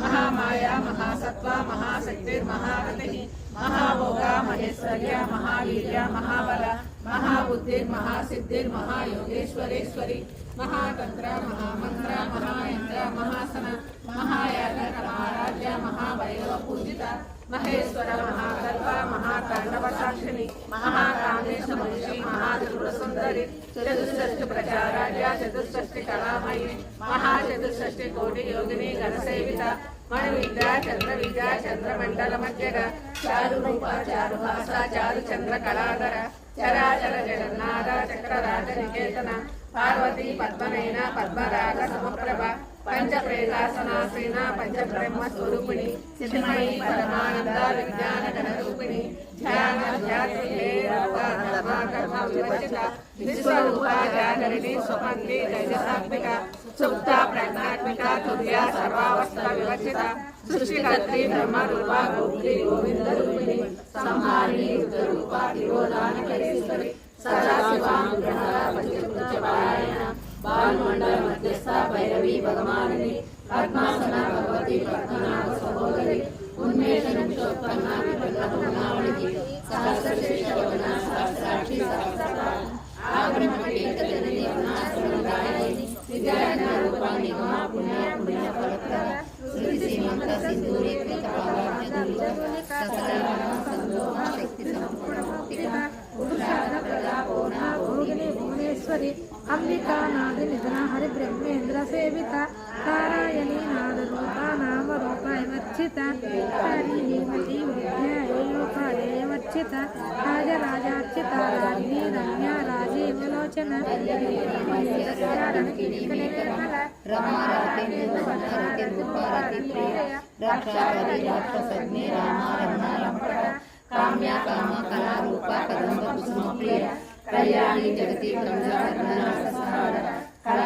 महामाया महासत्वा महाशक्तिर्महागतिः महाभोगा महेश्वर्या महावीर्या महाबला महाबुद्धिर्महासिद्धिर्महायोगेश्वरेश्वरी महातंत्र महामंत्र महायंत्र महासन महायाग महाराज्य महाभैरव पूजिता महेश्वर महाकल्प महातांडव साक्षिणी महाकामेश महिषी महात्रिपुरसुंदरी चतुष्षष्टि प्रजाराज्य चतुष्षष्टि कलामयी महाचतुष्षष्टि कोटि योगिनी गणसेविता मणिविद्या चंद्रविद्या चंद्रमंडल मध्यग चारुरूपा चारुभाषा चारुचंद्र कलाधर चराचर जगन्नाथ चक्रराज निकेतन पार्वती पद्मनयना पद्मराग समप्रभा पंचप्रेतासनासीना पंचब्रह्म स्वरूपिणी सिद्धिमयी परमानंद विज्ञान गण रूपिणी ध्यान कर्म विवर्जिता विश्वरूपा जागरिणी स्वपंथी तेजसात्मिका सुप्ता प्रज्ञात्मिका तुर्या सर्वावस्था विवर्जिता सृष्टिकर्त्री ब्रह्मरूपा गोत्री गोविंद रूपिणी संहारिणी रुद्ररूपा तिरोधानकरीश्वरी सदाशिवानुग्रह पंचकृत्यपारायण बालमंडल मध्यस्था भैरवी भगवानी पद्मासना भगवती पद्मनाभ सहोदरी उन्मेष निमिषोत्पन्ना विपन्नपुनावणिकी सहस्रशीर्षवदना सहस्राक्षी सहस्रपाद आग्रमकीर्तजननी वनाश्रमदायिनी विद्याज्ञारूपाणि महा पुण्या पुण्यफलप्रदा श्रुतिसीमन्त सिन्दूरीकृतपादाब्जदुलिता सकलगुण संदोहा शक्तिसम्पूर्णमौक्तिका पुरुषार्थप्रदा पूर्णा भोगिनी भुवनेश्वरी अंबिका नाद निधना हरि ब्रह्मेन्द्र सेविता तारायणी नाद रूपा नाम रूपायमर्चिता हरिमती विद्या योगायमर्चिता राजराजार्चिता राज्ञी रम्या राजीव लोचना काम्या काम कला रूपा कदम्ब कुसुम प्रिया कल्याणी जगती कंजा